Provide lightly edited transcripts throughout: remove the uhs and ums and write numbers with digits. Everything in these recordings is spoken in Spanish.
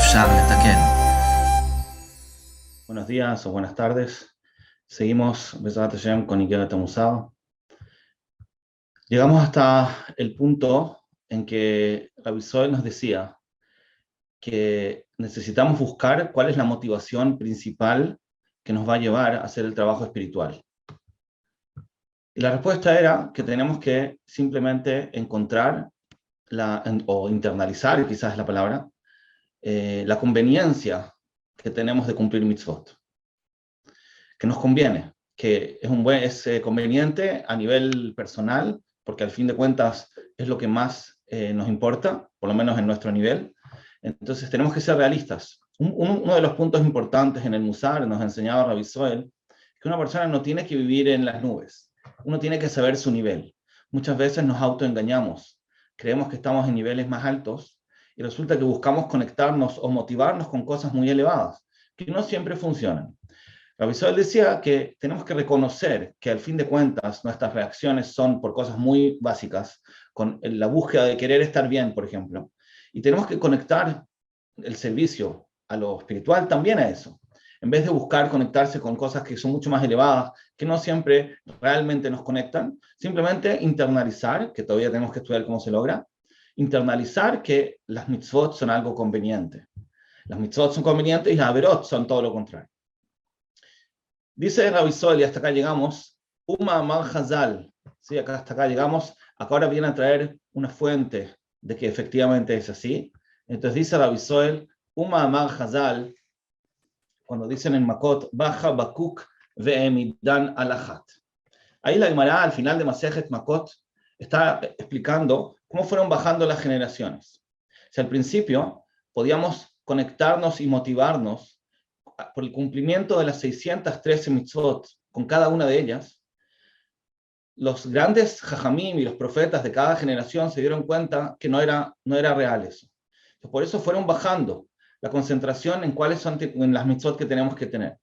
אפשר לתקן. Buenos días o buenas tardes. Seguimos Bezrat Hashem con Igeret HaMusar. Llegamos hasta el punto en que Rabbi Zoel nos decía que necesitamos buscar cuál es la motivación principal que nos va a llevar a hacer el trabajo espiritual. Y la respuesta era que tenemos que simplemente encontrar o internalizar, quizás es la palabra, la conveniencia que tenemos de cumplir mitzvot, que nos conviene, que es conveniente a nivel personal, porque al fin de cuentas es lo que más nos importa, por lo menos en nuestro nivel. Entonces tenemos que ser realistas. Uno de los puntos importantes en el Musar, nos enseñaba Rabbi Zoel, que una persona no tiene que vivir en las nubes, uno tiene que saber su nivel. Muchas veces nos autoengañamos, creemos que estamos en niveles más altos, y resulta que buscamos conectarnos o motivarnos con cosas muy elevadas, que no siempre funcionan. Rabbi Zoel decía que tenemos que reconocer que al fin de cuentas nuestras reacciones son por cosas muy básicas, con la búsqueda de querer estar bien, por ejemplo, y tenemos que conectar el servicio a lo espiritual también a eso, en vez de buscar conectarse con cosas que son mucho más elevadas, que no siempre realmente nos conectan, simplemente internalizar, que todavía tenemos que estudiar cómo se logra, internalizar que las mitzvot son algo conveniente. Las mitzvot son convenientes y las averot son todo lo contrario. Dice Rabbi Zoel, y hasta acá llegamos, Uma Amar Hazal, ¿sí? Hasta acá llegamos, acá ahora viene a traer una fuente de que efectivamente es así. Entonces dice Rabbi Zoel, Uma Amar Hazal, cuando dicen en Makot, Baja Bakuk ve'emidan alachat. Ahí la Gemara al final de Masejet Makot está explicando cómo fueron bajando las generaciones. O sea, al principio podíamos conectarnos y motivarnos por el cumplimiento de las 613 mitzvot con cada una de ellas. Los grandes jajamim y los profetas de cada generación se dieron cuenta que no era real eso. Entonces, por eso fueron bajando la concentración en cuáles son en las mitzvot que tenemos que tener.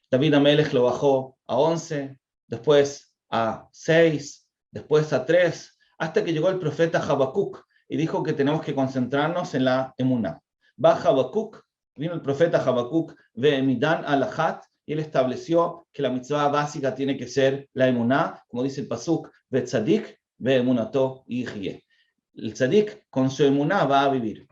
David Amelech lo bajó a 11, después a 6, después a 3, hasta que llegó el profeta Habacuc y dijo que tenemos que concentrarnos en la emuná. Va Habacuc, vino el profeta Habacuc, ve'emidan alachat, y él estableció que la mitzvah básica tiene que ser la emuná, como dice el pasuk, ve'tzadik ve'emunato yihyeh. El tzadik con su emuná va a vivir.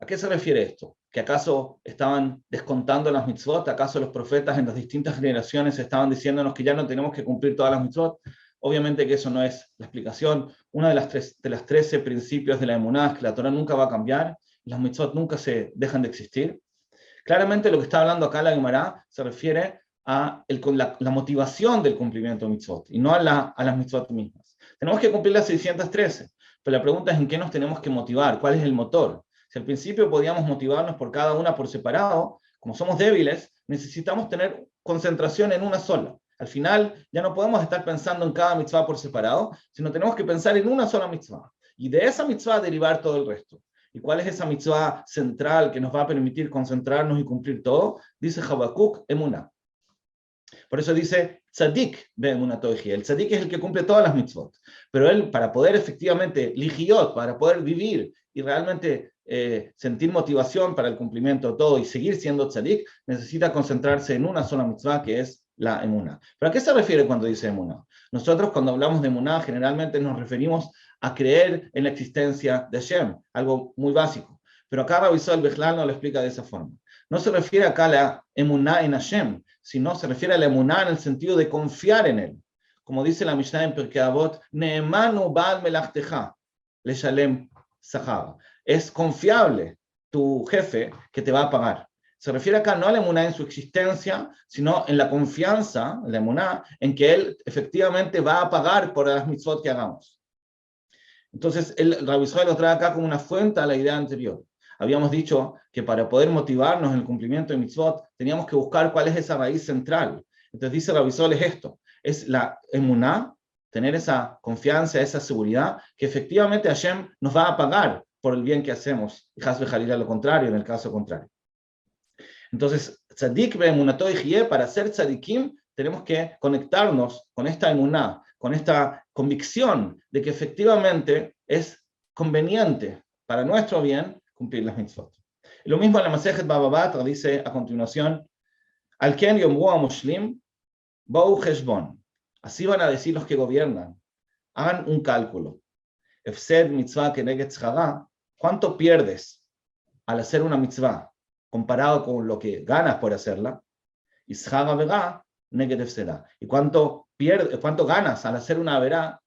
¿A qué se refiere esto? ¿Que acaso estaban descontando las mitzvot? ¿Acaso los profetas en las distintas generaciones estaban diciéndonos que ya no tenemos que cumplir todas las mitzvot? Obviamente que eso no es la explicación. Una de las 13 principios de la emuná es que la Torah nunca va a cambiar, las mitzvot nunca se dejan de existir. Claramente lo que está hablando acá la Gemara se refiere a la motivación del cumplimiento de mitzvot y no a las mitzvot mismas. Tenemos que cumplir las 613, pero la pregunta es en qué nos tenemos que motivar, cuál es el motor. Si al principio podíamos motivarnos por cada una por separado, como somos débiles, necesitamos tener concentración en una sola. Al final ya no podemos estar pensando en cada mitzvah por separado, sino tenemos que pensar en una sola mitzvah. Y de esa mitzvah derivar todo el resto. ¿Y cuál es esa mitzvah central que nos va a permitir concentrarnos y cumplir todo? Dice Habacuc, emuná. Por eso dice tzadik be'emunato yihyeh. El tzadik es el que cumple todas las mitzvot. Pero él, para poder efectivamente lihiot, para poder vivir y realmente sentir motivación para el cumplimiento de todo y seguir siendo tzadik, necesita concentrarse en una sola mitzvah que es la emuná. ¿Pero a qué se refiere cuando dice emuná? Nosotros cuando hablamos de emuná generalmente nos referimos a creer en la existencia de Hashem, algo muy básico. Pero acá Rabbi Zoel Bechlal no lo explica de esa forma. No se refiere acá a la emuná en Hashem, sino se refiere a la emuná en el sentido de confiar en él. Como dice la Mishnah en Pirkei Avot, Ne'emanu ba'al melachtecha leshalem sachar. Es confiable tu jefe que te va a pagar. Se refiere acá no a la emuná en su existencia, sino en la confianza, la emuná, en que él efectivamente va a pagar por las mitzvot que hagamos. Entonces, el Rabbi Zoel lo trae acá como una fuente a la idea anterior. Habíamos dicho que para poder motivarnos en el cumplimiento de mitzvot, teníamos que buscar cuál es esa raíz central. Entonces dice Rabbi Zoel es esto, es la emuná, tener esa confianza, esa seguridad, que efectivamente Hashem nos va a pagar por el bien que hacemos, y Hasbe Jalil a lo contrario, en el caso contrario. Entonces, tzadik be'emunato yihyeh, para ser tzadikim, tenemos que conectarnos con esta emuná, con esta convicción de que efectivamente es conveniente para nuestro bien cumplir las mitzvot. Y lo mismo en la Masejet Baba Batra dice a continuación, Al ken yomru hamoshlim, bou cheshbon. Así van a decir los que gobiernan. Hagan un cálculo. Efsed mitzvah keneged tzchara. ¿Cuánto pierdes al hacer una mitzvah comparado con lo que ganas por hacerla? Y tzchara verá neged efseda. ¿Y cuánto ganas al hacer una verá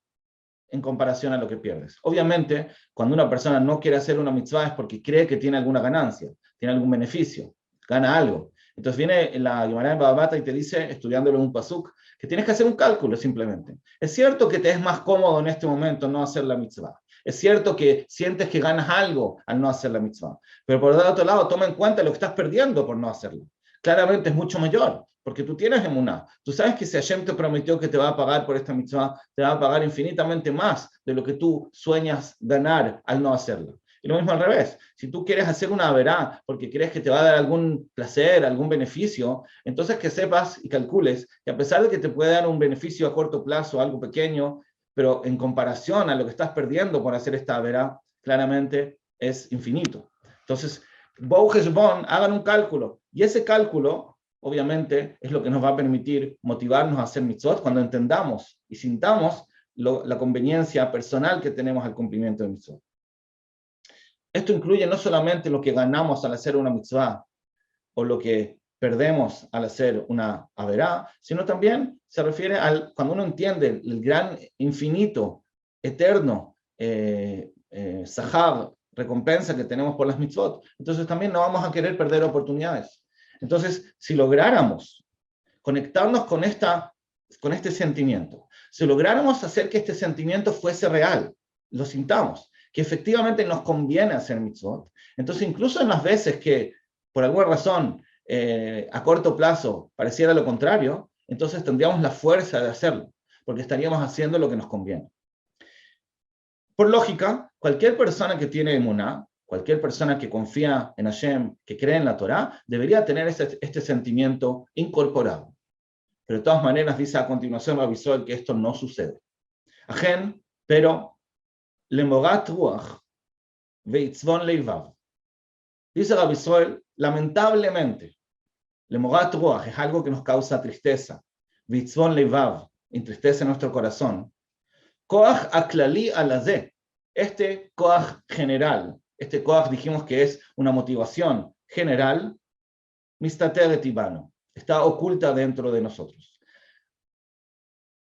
en comparación a lo que pierdes? Obviamente, cuando una persona no quiere hacer una mitzvah es porque cree que tiene alguna ganancia, tiene algún beneficio, gana algo. Entonces viene la Gemara en Baba Batra y te dice, estudiándolo en un pasuk, que tienes que hacer un cálculo simplemente. Es cierto que te es más cómodo en este momento no hacer la mitzvah. Es cierto que sientes que ganas algo al no hacer la mitzvah. Pero por el otro lado, toma en cuenta lo que estás perdiendo por no hacerlo. Claramente es mucho mayor, porque tú tienes emuná. Tú sabes que si Hashem te prometió que te va a pagar por esta mitzvah, te va a pagar infinitamente más de lo que tú sueñas ganar al no hacerlo. Y lo mismo al revés. Si tú quieres hacer una verá porque crees que te va a dar algún placer, algún beneficio, entonces que sepas y calcules que a pesar de que te puede dar un beneficio a corto plazo, algo pequeño, pero en comparación a lo que estás perdiendo por hacer esta verá, claramente es infinito. Entonces, Bou Heshbon, hagan un cálculo. Y ese cálculo, obviamente, es lo que nos va a permitir motivarnos a hacer mitzvot cuando entendamos y sintamos la conveniencia personal que tenemos al cumplimiento de mitzvot. Esto incluye no solamente lo que ganamos al hacer una mitzvah o lo que perdemos al hacer una averá, sino también se refiere al cuando uno entiende el gran, infinito, eterno sahar, recompensa que tenemos por las mitzvot, entonces también no vamos a querer perder oportunidades. Entonces, si lográramos conectarnos con este sentimiento, si lográramos hacer que este sentimiento fuese real, lo sintamos, que efectivamente nos conviene hacer mitzvot, entonces incluso en las veces que por alguna razón a corto plazo pareciera lo contrario, entonces tendríamos la fuerza de hacerlo, porque estaríamos haciendo lo que nos conviene. Por lógica, cualquier persona que tiene emuná, cualquier persona que confía en Hashem, que cree en la Torá, debería tener este sentimiento incorporado. Pero de todas maneras dice a continuación Rabbi Soel que esto no sucede. Ajen, pero lemorat ruach veitzvon leivav. Dice Rabbi Soel, lamentablemente, lemorat ruach es algo que nos causa tristeza. Veitzvon leivav, entristece nuestro corazón. Koach aklali alazé, este koach general, este koach dijimos que es una motivación general, mistater etibano, está oculta dentro de nosotros.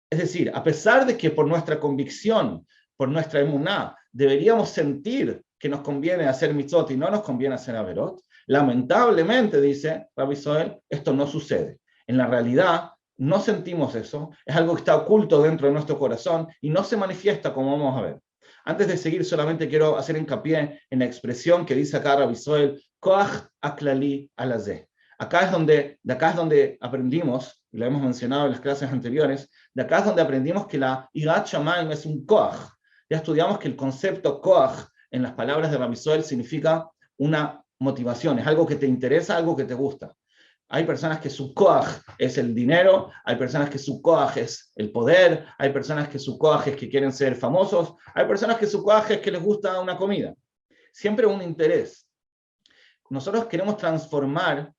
Es decir, a pesar de que por nuestra convicción, por nuestra emuná, deberíamos sentir que nos conviene hacer mitzvot y no nos conviene hacer averot, lamentablemente, dice Rabbi Soel, esto no sucede. En la realidad, no sentimos eso, es algo que está oculto dentro de nuestro corazón y no se manifiesta como vamos a ver. Antes de seguir, solamente quiero hacer hincapié en la expresión que dice acá Rabbi Soel, koach aklali alazeh. De acá es donde aprendimos, y lo hemos mencionado en las clases anteriores, de acá es donde aprendimos que la Yirat Shamayim es un koach. Ya estudiamos que el concepto koach en las palabras de Rabbi Soel significa una motivación, es algo que te interesa, algo que te gusta. Hay personas que su koach es el dinero, hay personas que su koach es el poder, hay personas que su koach es que quieren ser famosos, hay personas que su koach es que les gusta una comida. Siempre un interés. Nosotros queremos transformar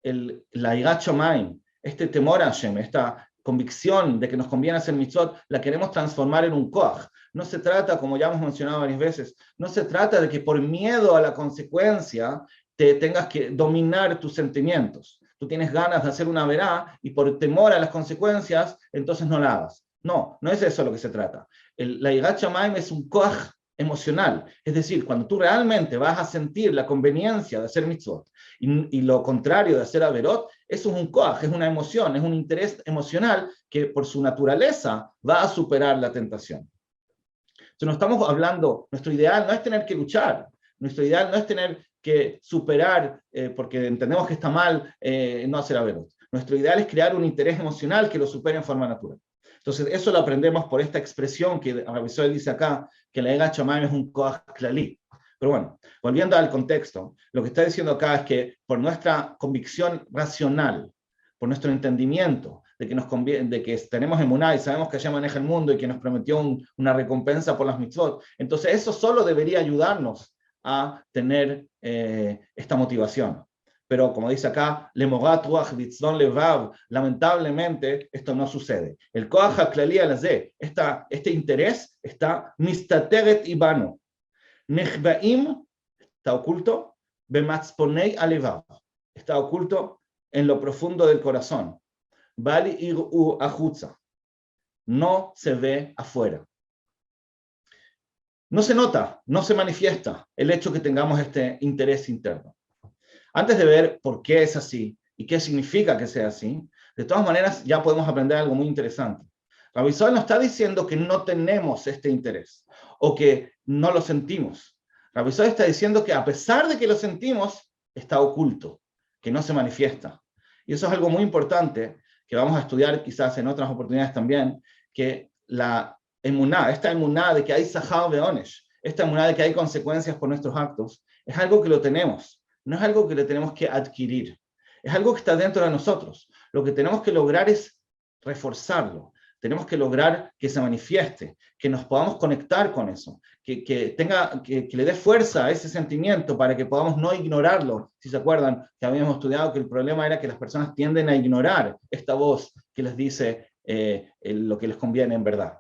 la Yirat Shamayim, este temor a Hashem, esta convicción de que nos conviene hacer mitzvot, la queremos transformar en un koach. No se trata, como ya hemos mencionado varias veces, no se trata de que por miedo a la consecuencia te tengas que dominar tus sentimientos. Tú tienes ganas de hacer una verá y por temor a las consecuencias, entonces no la hagas. No, no es eso lo que se trata. La Yirat Shamayim es un koach emocional, es decir, cuando tú realmente vas a sentir la conveniencia de hacer mitzvot y lo contrario de hacer averot, eso es un koach, es una emoción, es un interés emocional que por su naturaleza va a superar la tentación. Entonces no estamos hablando, nuestro ideal no es tener que luchar, nuestro ideal no es tener que superar, porque entendemos que está mal no hacer averot. Nuestro ideal es crear un interés emocional que lo supere en forma natural. Entonces, eso lo aprendemos por esta expresión que Rabbi Soel dice acá, que la Yirat Shamayim es un koach klali. Pero bueno, volviendo al contexto, lo que está diciendo acá es que por nuestra convicción racional, por nuestro entendimiento de que nos conviene, de que tenemos emuná y sabemos que Hashem maneja el mundo y que nos prometió una recompensa por las mitzvot, entonces eso solo debería ayudarnos a tener esta motivación. Pero como dice acá, lamentablemente esto no sucede. El koach haklali alazeh, este interés está mistateret ibano. Nechbaim está oculto, bematzponei alevav, está oculto en lo profundo del corazón. Bali iru achutza, no se ve afuera. No se nota, no se manifiesta el hecho que tengamos este interés interno. Antes de ver por qué es así y qué significa que sea así, de todas maneras ya podemos aprender algo muy interesante. Rabbi Zohar no está diciendo que no tenemos este interés o que no lo sentimos. Rabbi Zohar está diciendo que a pesar de que lo sentimos, está oculto, que no se manifiesta. Y eso es algo muy importante que vamos a estudiar quizás en otras oportunidades también, que la emuná, esta emuná de que hay sahar veonesh, esta emuná de que hay consecuencias por nuestros actos, es algo que lo tenemos, no es algo que le tenemos que adquirir, es algo que está dentro de nosotros. Lo que tenemos que lograr es reforzarlo, tenemos que lograr que se manifieste, que nos podamos conectar con eso, que le dé fuerza a ese sentimiento para que podamos no ignorarlo. Si se acuerdan que habíamos estudiado que el problema era que las personas tienden a ignorar esta voz que les dice lo que les conviene en verdad.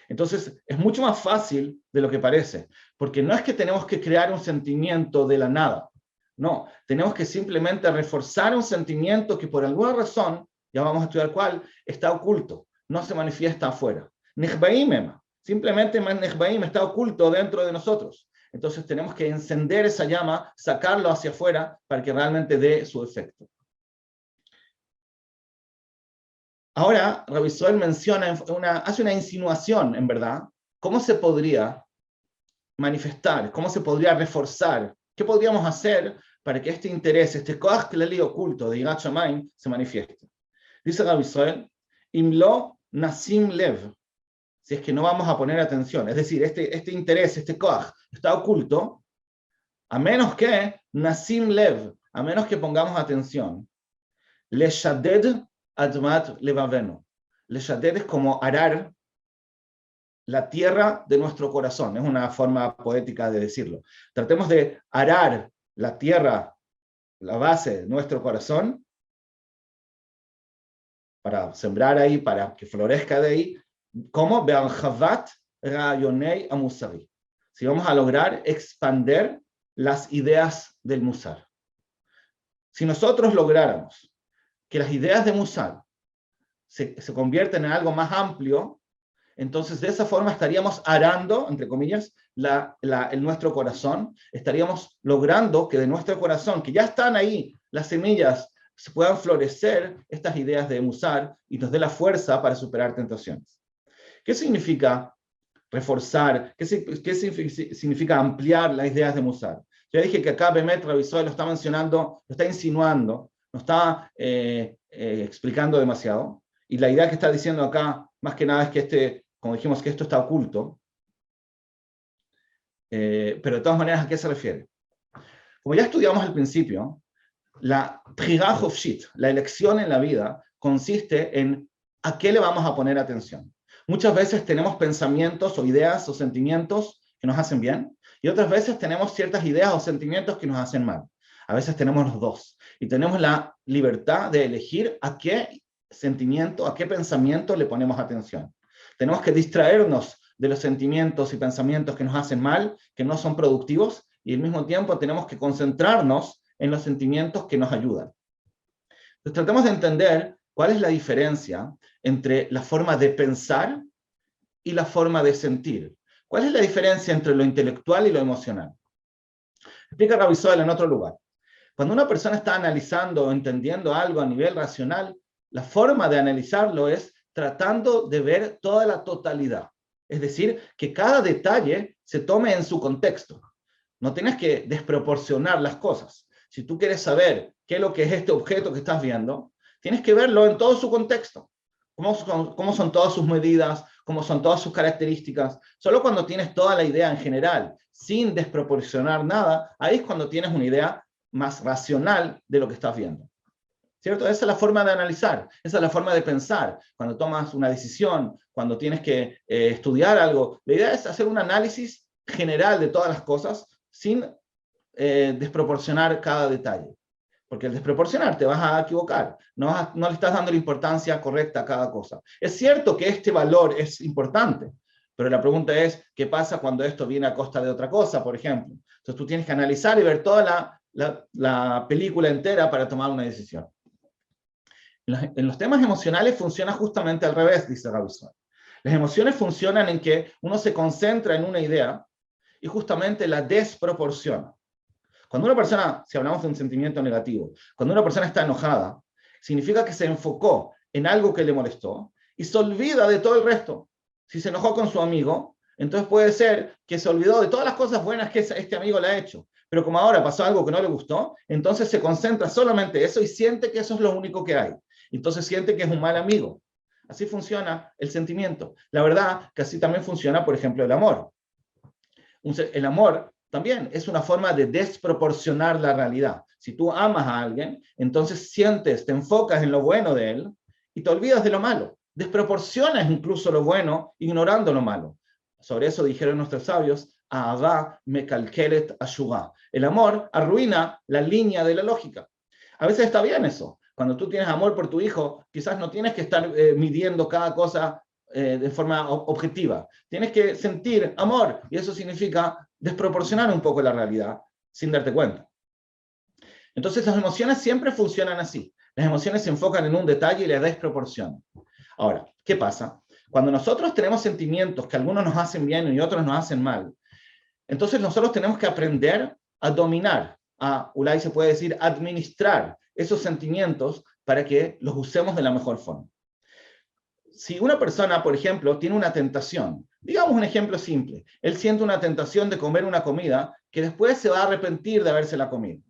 Entonces, es mucho más fácil de lo que parece, porque no es que tenemos que crear un sentimiento de la nada, no, tenemos que simplemente reforzar un sentimiento que por alguna razón, ya vamos a estudiar cuál, está oculto, no se manifiesta afuera. Nechbaim, simplemente Nechbaim está oculto dentro de nosotros. Entonces tenemos que encender esa llama, sacarlo hacia afuera para que realmente dé su efecto. Ahora, Rabbi Zohar menciona, hace una insinuación, en verdad, cómo se podría manifestar, cómo se podría reforzar, qué podríamos hacer para que este interés, este koach klali oculto de Yirat Shamayim se manifieste. Dice Rabbi Zohar, imlo nasim lev, si es que no vamos a poner atención, es decir, este interés, este koach, está oculto, a menos que nasim lev, a menos que pongamos atención, le shaded admat levavenu. Le shaded es como arar la tierra de nuestro corazón, es una forma poética de decirlo. Tratemos de arar la tierra, la base de nuestro corazón, para sembrar ahí, para que florezca de ahí, como be'archavat ra'yonei amusari. Si vamos a lograr expander las ideas del musar. Si nosotros lográramos que las ideas de musar se convierten en algo más amplio, entonces de esa forma estaríamos arando, entre comillas, nuestro corazón, estaríamos logrando que de nuestro corazón, que ya están ahí las semillas, se puedan florecer estas ideas de musar y nos dé la fuerza para superar tentaciones. ¿Qué significa reforzar? ¿Qué significa ampliar las ideas de musar? Ya dije que acá Bemet Rabbi Zohar lo está mencionando, lo está insinuando, no está explicando demasiado. Y la idea que está diciendo acá, más que nada, es que como dijimos, que esto está oculto. Pero de todas maneras, ¿a qué se refiere? Como ya estudiamos al principio, la bchira hofshit, la elección en la vida, consiste en a qué le vamos a poner atención. Muchas veces tenemos pensamientos o ideas o sentimientos que nos hacen bien, y otras veces tenemos ciertas ideas o sentimientos que nos hacen mal. A veces tenemos los dos, y tenemos la libertad de elegir a qué sentimiento, a qué pensamiento le ponemos atención. Tenemos que distraernos de los sentimientos y pensamientos que nos hacen mal, que no son productivos, y al mismo tiempo tenemos que concentrarnos en los sentimientos que nos ayudan. Entonces tratemos de entender cuál es la diferencia entre la forma de pensar y la forma de sentir. ¿Cuál es la diferencia entre lo intelectual y lo emocional? Explica Rabbi Zohar en otro lugar. Cuando una persona está analizando o entendiendo algo a nivel racional, la forma de analizarlo es tratando de ver toda la totalidad. Es decir, que cada detalle se tome en su contexto. No tienes que desproporcionar las cosas. Si tú quieres saber qué es lo que es este objeto que estás viendo, tienes que verlo en todo su contexto. Cómo son todas sus medidas, cómo son todas sus características. Solo cuando tienes toda la idea en general, sin desproporcionar nada, ahí es cuando tienes una idea más racional de lo que estás viendo. ¿Cierto? Esa es la forma de analizar, esa es la forma de pensar. Cuando tomas una decisión, cuando tienes que estudiar algo, la idea es hacer un análisis general de todas las cosas sin desproporcionar cada detalle. Porque al desproporcionar te vas a equivocar, no le estás dando la importancia correcta a cada cosa. Es cierto que este valor es importante, pero la pregunta es, ¿qué pasa cuando esto viene a costa de otra cosa, por ejemplo? Entonces tú tienes que analizar y ver toda la película entera para tomar una decisión. En los temas emocionales funciona justamente al revés, dice Rabbi Zohar. Las emociones funcionan en que uno se concentra en una idea y justamente la desproporciona. Cuando una persona, si hablamos de un sentimiento negativo, cuando una persona está enojada, significa que se enfocó en algo que le molestó y se olvida de todo el resto. Si se enojó con su amigo, entonces puede ser que se olvidó de todas las cosas buenas que este amigo le ha hecho. Pero como ahora pasó algo que no le gustó, entonces se concentra solamente en eso y siente que eso es lo único que hay. Entonces siente que es un mal amigo. Así funciona el sentimiento. La verdad que así también funciona, por ejemplo, el amor. El amor también es una forma de desproporcionar la realidad. Si tú amas a alguien, entonces sientes, te enfocas en lo bueno de él y te olvidas de lo malo. Desproporcionas incluso lo bueno, ignorando lo malo. Sobre eso dijeron nuestros sabios, Ahavá mekalkelet ashugá. El amor arruina la línea de la lógica. A veces está bien eso. Cuando tú tienes amor por tu hijo, quizás no tienes que estar midiendo cada cosa de forma objetiva. Tienes que sentir amor, y eso significa desproporcionar un poco la realidad sin darte cuenta. Entonces las emociones siempre funcionan así. Las emociones se enfocan en un detalle y le desproporcionan. Ahora, ¿qué pasa? Cuando nosotros tenemos sentimientos que algunos nos hacen bien y otros nos hacen mal, entonces nosotros tenemos que aprender a dominar, Ulay se puede decir, administrar esos sentimientos para que los usemos de la mejor forma. Si una persona, por ejemplo, tiene una tentación, digamos un ejemplo simple, él siente una tentación de comer una comida que después se va a arrepentir de habérsela comido.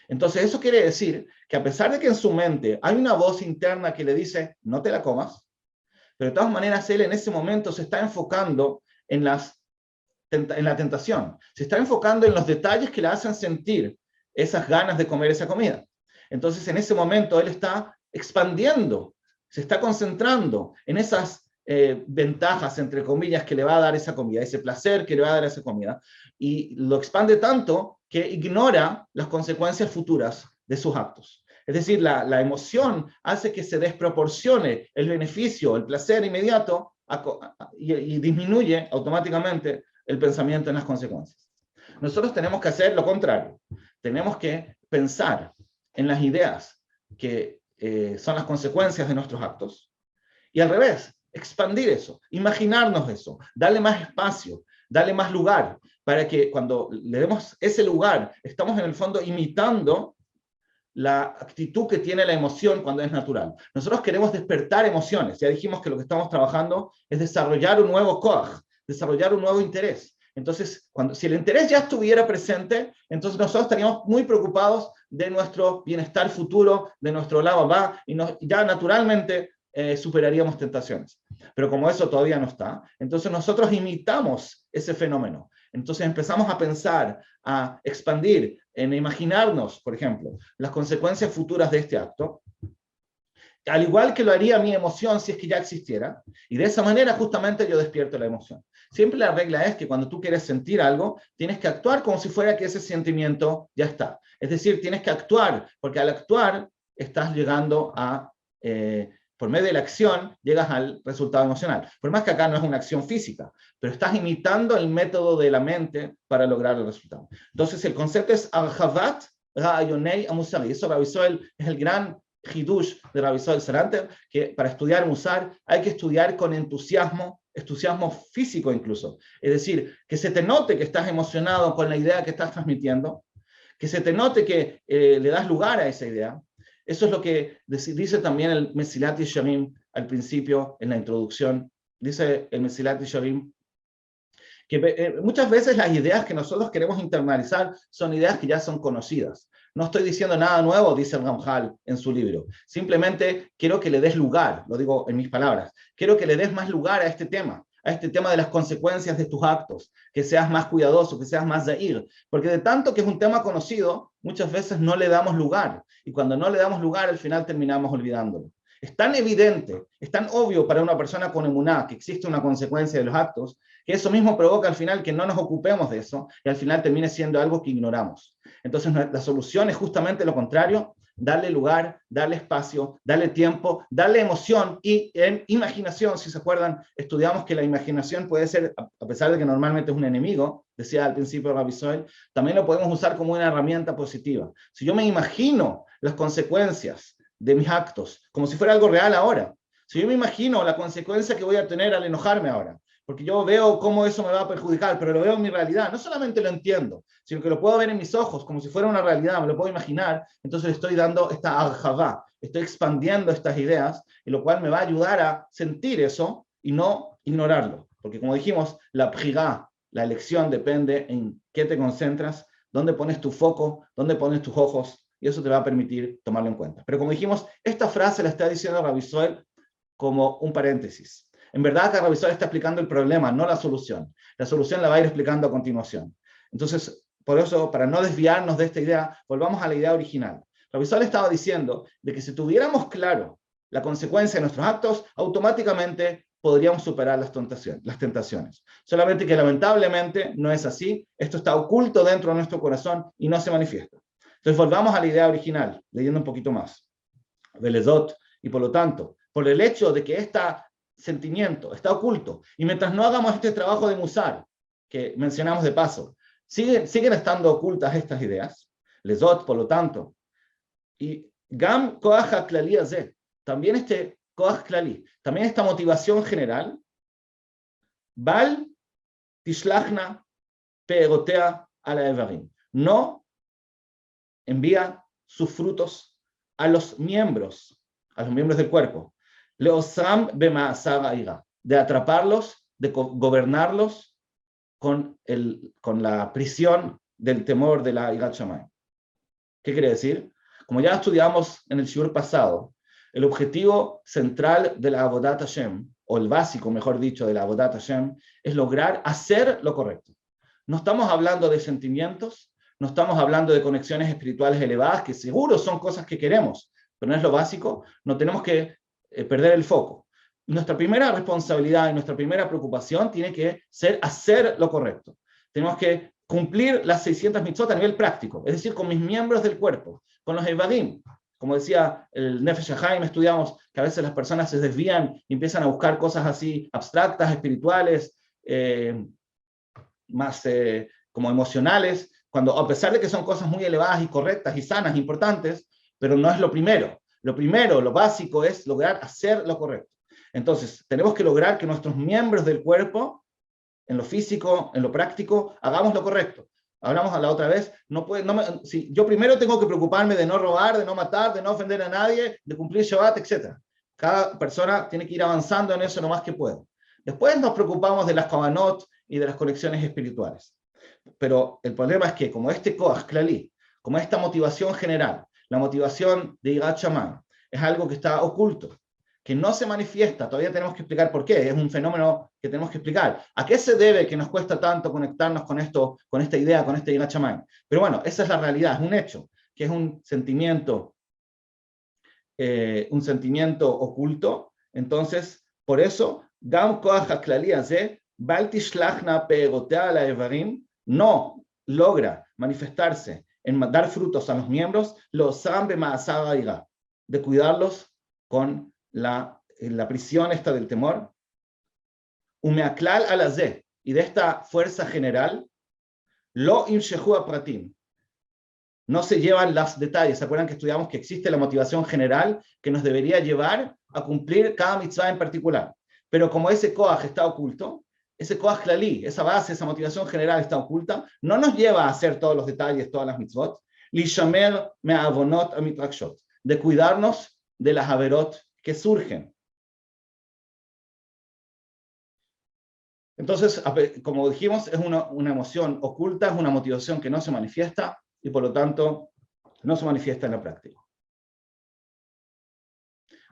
Entonces eso quiere decir que a pesar de que en su mente hay una voz interna que le dice, no te la comas, pero de todas maneras él en ese momento se está enfocando en la tentación, se está enfocando en los detalles que le hacen sentir esas ganas de comer esa comida. Entonces en ese momento él está expandiendo, se está concentrando en esas ventajas, entre comillas, que le va a dar esa comida, ese placer que le va a dar esa comida, y lo expande tanto que ignora las consecuencias futuras de sus actos. Es decir, la emoción hace que se desproporcione el beneficio, el placer inmediato, y disminuye automáticamente el pensamiento en las consecuencias. Nosotros tenemos que hacer lo contrario. Tenemos que pensar en las ideas que son las consecuencias de nuestros actos, y al revés, expandir eso, imaginarnos eso, darle más espacio, darle más lugar, para que cuando le demos ese lugar, estamos en el fondo imitando la actitud que tiene la emoción cuando es natural. Nosotros queremos despertar emociones, ya dijimos que lo que estamos trabajando es desarrollar un nuevo koach, desarrollar un nuevo interés. Entonces, si el interés ya estuviera presente, entonces nosotros estaríamos muy preocupados de nuestro bienestar futuro, de nuestro lado va, y ya naturalmente superaríamos tentaciones. Pero como eso todavía no está, entonces nosotros imitamos ese fenómeno. Entonces empezamos a pensar, a expandir, en imaginarnos, por ejemplo, las consecuencias futuras de este acto, al igual que lo haría mi emoción si es que ya existiera, y de esa manera justamente yo despierto la emoción. Siempre la regla es que cuando tú quieres sentir algo, tienes que actuar como si fuera que ese sentimiento ya está. Es decir, tienes que actuar, porque al actuar estás llegando a, por medio de la acción, llegas al resultado emocional. Por más que acá no es una acción física, pero estás imitando el método de la mente para lograr el resultado. Entonces el concepto es Arhavat Ra'ayonei Amusari. Eso Rabbi Zohar es el gran Hidush de Rabbi Zohar Saranter, que para estudiar Musar hay que estudiar con entusiasmo físico incluso. Es decir, que se te note que estás emocionado con la idea que estás transmitiendo, que se te note que le das lugar a esa idea. Eso es lo que dice también el Mesilat Yesharim al principio, en la introducción. Dice el Mesilat Yesharim que muchas veces las ideas que nosotros queremos internalizar son ideas que ya son conocidas. No estoy diciendo nada nuevo, dice el Ramjal en su libro. Simplemente quiero que le des lugar, lo digo en mis palabras, quiero que le des más lugar a este tema de las consecuencias de tus actos, que seas más cuidadoso, que seas más zahir, porque de tanto que es un tema conocido, muchas veces no le damos lugar, y cuando no le damos lugar, al final terminamos olvidándolo. Es tan evidente, es tan obvio para una persona con emuná que existe una consecuencia de los actos, que eso mismo provoca al final que no nos ocupemos de eso y al final termine siendo algo que ignoramos. Entonces la solución es justamente lo contrario: darle lugar, darle espacio, darle tiempo, darle emoción y en imaginación. Si se acuerdan, estudiamos que la imaginación puede ser, a pesar de que normalmente es un enemigo, decía al principio Rabbi Zoel, también lo podemos usar como una herramienta positiva. Si yo me imagino las consecuencias de mis actos como si fuera algo real ahora, si yo me imagino la consecuencia que voy a tener al enojarme ahora, porque yo veo cómo eso me va a perjudicar, pero lo veo en mi realidad, no solamente lo entiendo, sino que lo puedo ver en mis ojos como si fuera una realidad, me lo puedo imaginar, entonces estoy dando esta arjavá, estoy expandiendo estas ideas, y lo cual me va a ayudar a sentir eso y no ignorarlo, porque como dijimos, la bjigá, la elección depende en qué te concentras, dónde pones tu foco, dónde pones tus ojos, y eso te va a permitir tomarlo en cuenta. Pero como dijimos, esta frase la está diciendo Rabbi Zoel como un paréntesis. En verdad, cada revisor está explicando el problema, no la solución. La solución la va a ir explicando a continuación. Entonces, por eso, para no desviarnos de esta idea, volvamos a la idea original. Revisor estaba diciendo de que si tuviéramos claro la consecuencia de nuestros actos, automáticamente podríamos superar las tentaciones. Solamente que lamentablemente no es así. Esto está oculto dentro de nuestro corazón y no se manifiesta. Entonces, volvamos a la idea original, leyendo un poquito más. Velezot, y por lo tanto, por el hecho de que este sentimiento está oculto, y mientras no hagamos este trabajo de musar, que mencionamos de paso, siguen estando ocultas estas ideas, lezot, por lo tanto, y gam koach haklali hazeh, también este koach klali, también esta motivación general, bal tishlachna peerotea ala evarim, no envía sus frutos a los miembros del cuerpo, leosam bema'asar ha'ira, de atraparlos, de gobernarlos con la prisión del temor de la Irat Shamayim. ¿Qué quiere decir? Como ya estudiamos en el shiur pasado, el objetivo central de la Avodat Hashem, o el básico, mejor dicho, de la Avodat Hashem, es lograr hacer lo correcto. No estamos hablando de sentimientos, no estamos hablando de conexiones espirituales elevadas, que seguro son cosas que queremos, pero no es lo básico. No tenemos que perder el foco. Nuestra primera responsabilidad y nuestra primera preocupación tiene que ser hacer lo correcto. Tenemos que cumplir las 600 mitzvot a nivel práctico, es decir, con mis miembros del cuerpo, con los evadim. Como decía el Nefesh HaChaim, estudiamos que a veces las personas se desvían y empiezan a buscar cosas así abstractas, espirituales, más como emocionales, cuando a pesar de que son cosas muy elevadas y correctas y sanas, importantes, pero no es lo primero. Lo primero, lo básico es lograr hacer lo correcto. Entonces, tenemos que lograr que nuestros miembros del cuerpo, en lo físico, en lo práctico, hagamos lo correcto. Hablamos a la otra vez, si yo primero tengo que preocuparme de no robar, de no matar, de no ofender a nadie, de cumplir Shabbat, etc. Cada persona tiene que ir avanzando en eso lo más que pueda. Después nos preocupamos de las kavanot y de las conexiones espirituales. Pero el problema es que como este koach klali, como esta motivación general, la motivación de Irat Shamayim, es algo que está oculto, que no se manifiesta, todavía tenemos que explicar por qué, es un fenómeno que tenemos que explicar. ¿A qué se debe que nos cuesta tanto conectarnos con esto, con esta idea, con este Irat Shamayim? Pero bueno, esa es la realidad, es un hecho, que es un sentimiento oculto. Entonces, por eso, Gam Koach HaKlali Hazeh, Bal Tishlachna Peerotea ala Evarim, no logra manifestarse en dar frutos a los miembros, los Sam bema'asar ha'ira, de cuidarlos con la prisión esta del temor, umeaklal alazeh, y de esta fuerza general, lo imshehu apratim, no se llevan los detalles. ¿Se acuerdan que estudiamos que existe la motivación general que nos debería llevar a cumplir cada mitzvah en particular? Pero como ese koach está oculto, ese koach klali, esa base, esa motivación general está oculta, no nos lleva a hacer todos los detalles, todas las mitzvot, lishamer me'avonot amitrakshot, de cuidarnos de las averot que surgen. Entonces, como dijimos, es una emoción oculta, es una motivación que no se manifiesta y por lo tanto no se manifiesta en la práctica.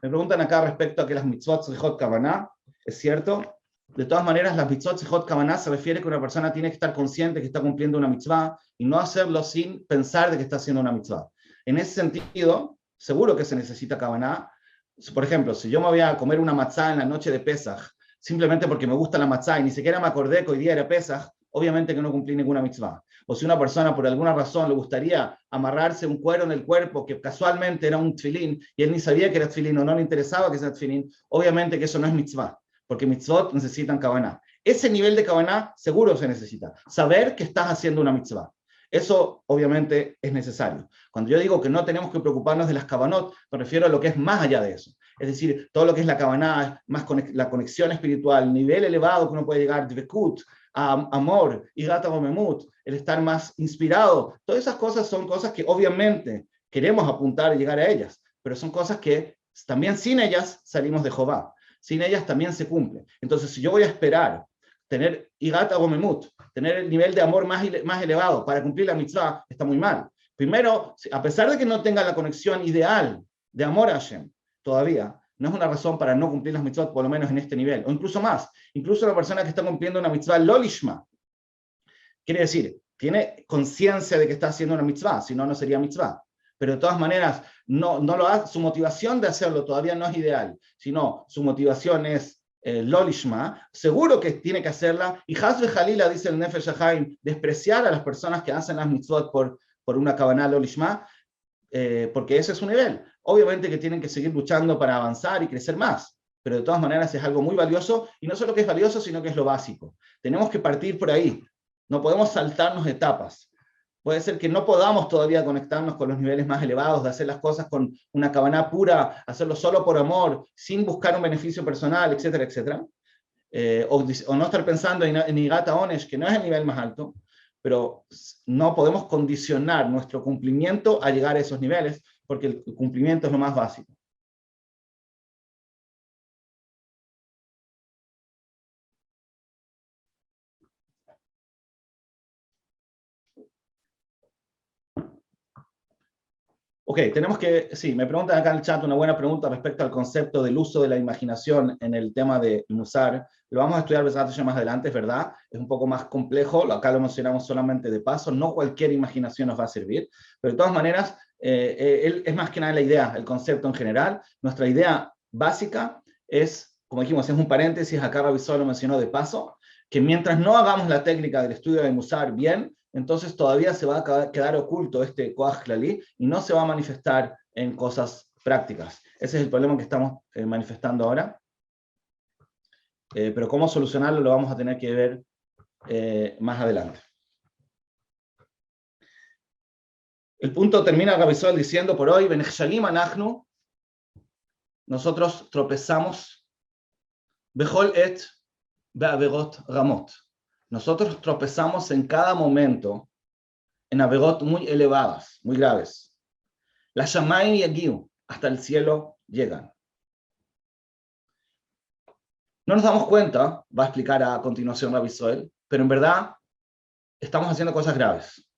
Me preguntan acá respecto a que las mitzvot tzrichot kavanah, ¿es cierto? De todas maneras, las mitzvot tzrichot kavanah se refiere que una persona tiene que estar consciente que está cumpliendo una mitzvah y no hacerlo sin pensar de que está haciendo una mitzvah. En ese sentido, seguro que se necesita kavanah. Por ejemplo, si yo me voy a comer una matzá en la noche de Pesach, simplemente porque me gusta la matzá y ni siquiera me acordé que hoy día era Pesaj, obviamente que no cumplí ninguna mitzvah. O si una persona por alguna razón le gustaría amarrarse un cuero en el cuerpo que casualmente era un tefilín y él ni sabía que era tefilín o no le interesaba que sea tefilín, obviamente que eso no es mitzvah, porque mitzvot necesitan kavaná. Ese nivel de kavaná seguro se necesita. Saber que estás haciendo una mitzvah. Eso obviamente es necesario. Cuando yo digo que no tenemos que preocuparnos de las kavanot, me refiero a lo que es más allá de eso. Es decir, todo lo que es la kavaná, más la conexión espiritual, el nivel elevado que uno puede llegar, dvekut, amor, hirat hamemut, el estar más inspirado. Todas esas cosas son cosas que obviamente queremos apuntar y llegar a ellas, pero son cosas que también sin ellas salimos de Jehová. Sin ellas también se cumple. Entonces, si yo voy a esperar tener hirat hamemut, tener el nivel de amor más elevado para cumplir la mitzvah, está muy mal. Primero, a pesar de que no tenga la conexión ideal de amor a Hashem, todavía no es una razón para no cumplir las mitzvot, por lo menos en este nivel, o incluso más. Incluso la persona que está cumpliendo una mitzvah lolishma, quiere decir, tiene conciencia de que está haciendo una mitzvah, si no, no sería mitzvah. Pero de todas maneras, no lo hace, su motivación de hacerlo todavía no es ideal, sino su motivación es lolishma, seguro que tiene que hacerla, y Hasbe Jalila, dice el Nefesh HaChaim, despreciar a las personas que hacen las mitzvot por una kavaná lolishma, porque ese es su nivel. Obviamente que tienen que seguir luchando para avanzar y crecer más, pero de todas maneras es algo muy valioso, y no solo que es valioso, sino que es lo básico. Tenemos que partir por ahí, no podemos saltarnos etapas. Puede ser que no podamos todavía conectarnos con los niveles más elevados, de hacer las cosas con una kavaná pura, hacerlo solo por amor, sin buscar un beneficio personal, etcétera, etcétera. O no estar pensando en hirat haonesh, que no es el nivel más alto, pero no podemos condicionar nuestro cumplimiento a llegar a esos niveles, porque el cumplimiento es lo más básico. Ok, tenemos que, sí, me preguntan acá en el chat una buena pregunta respecto al concepto del uso de la imaginación en el tema de Musar. Lo vamos a estudiar más adelante, es verdad, es un poco más complejo, acá lo mencionamos solamente de paso, no cualquier imaginación nos va a servir, pero de todas maneras, es más que nada la idea, el concepto en general. Nuestra idea básica es, como dijimos, es un paréntesis, acá Rabbi Zohar lo mencionó de paso, que mientras no hagamos la técnica del estudio de Musar bien, entonces todavía se va a quedar oculto este Koach Klali y no se va a manifestar en cosas prácticas. Ese es el problema que estamos manifestando ahora. Pero cómo solucionarlo lo vamos a tener que ver más adelante. El punto termina Rabbi Zohar diciendo por hoy, Benechshalim anachnu, nosotros tropezamos, Bechol et be'averot ramot. Nosotros tropezamos en cada momento en averot muy elevadas, muy graves. La shamayim yagiu, hasta el cielo llegan. No nos damos cuenta, va a explicar a continuación Rabbi Zohar, pero en verdad estamos haciendo cosas graves.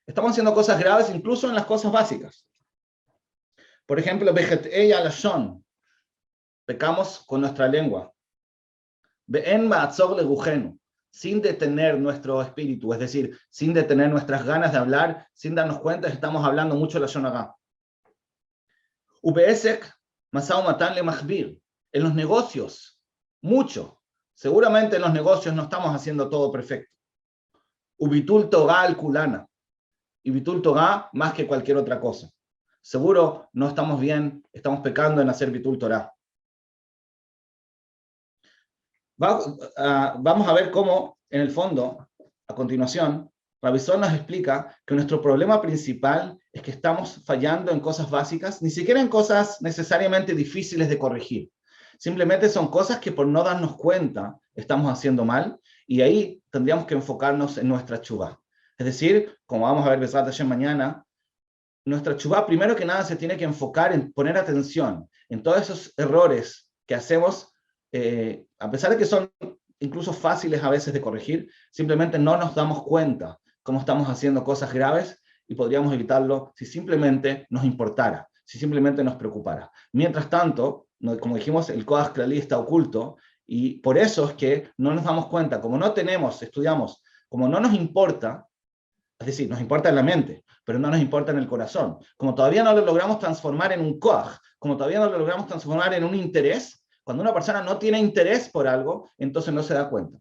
Estamos haciendo cosas graves incluso en las cosas básicas. Por ejemplo, bejetei alashon, pecamos con nuestra lengua. Be'en ma'atzor legujenu, sin detener nuestro espíritu, es decir, sin detener nuestras ganas de hablar, sin darnos cuenta que estamos hablando mucho la lashon hara. Ubeesek masao matan le machbir, en los negocios, mucho. Seguramente en los negocios no estamos haciendo todo perfecto. Ubitul Torah al kulana, y bitul Torah más que cualquier otra cosa. Seguro no estamos bien, estamos pecando en hacer bitul Torah. Vamos a ver cómo, en el fondo, a continuación, Rabbi Zohar nos explica que nuestro problema principal es que estamos fallando en cosas básicas, ni siquiera en cosas necesariamente difíciles de corregir. Simplemente son cosas que por no darnos cuenta estamos haciendo mal, y ahí tendríamos que enfocarnos en nuestra teshuvá. Es decir, como vamos a ver Bezrat Hashem mañana, nuestra teshuvá primero que nada se tiene que enfocar en poner atención en todos esos errores que hacemos, a pesar de que son incluso fáciles a veces de corregir, simplemente no nos damos cuenta cómo estamos haciendo cosas graves y podríamos evitarlo si simplemente nos importara, si simplemente nos preocupara. Mientras tanto, como dijimos, el Koach Klali está oculto y por eso es que no nos damos cuenta, como no tenemos, estudiamos, como no nos importa, es decir, nos importa en la mente, pero no nos importa en el corazón. Como todavía no lo logramos transformar en un Koach, como todavía no lo logramos transformar en un interés, Cuando una persona no tiene interés por algo, entonces no se da cuenta.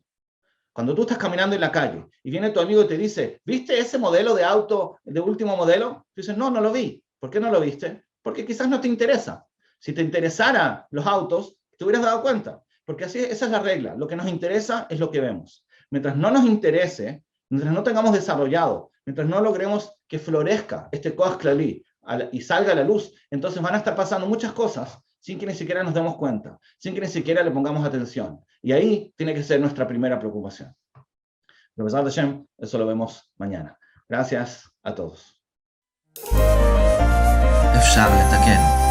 Cuando tú estás caminando en la calle y viene tu amigo y te dice, ¿viste ese modelo de auto de último modelo? Tú dices, no, no lo vi. ¿Por qué no lo viste? Porque quizás no te interesa. Si te interesaran los autos, te hubieras dado cuenta. Porque así, esa es la regla. Lo que nos interesa es lo que vemos. Mientras no nos interese, mientras no tengamos desarrollado, mientras no logremos que florezca este Koach Klali y salga a la luz, entonces van a estar pasando muchas cosas sin que ni siquiera nos demos cuenta, sin que ni siquiera le pongamos atención. Y ahí tiene que ser nuestra primera preocupación. Pero Besat Hashem, eso lo vemos mañana. Gracias a todos. אפשר לתקן.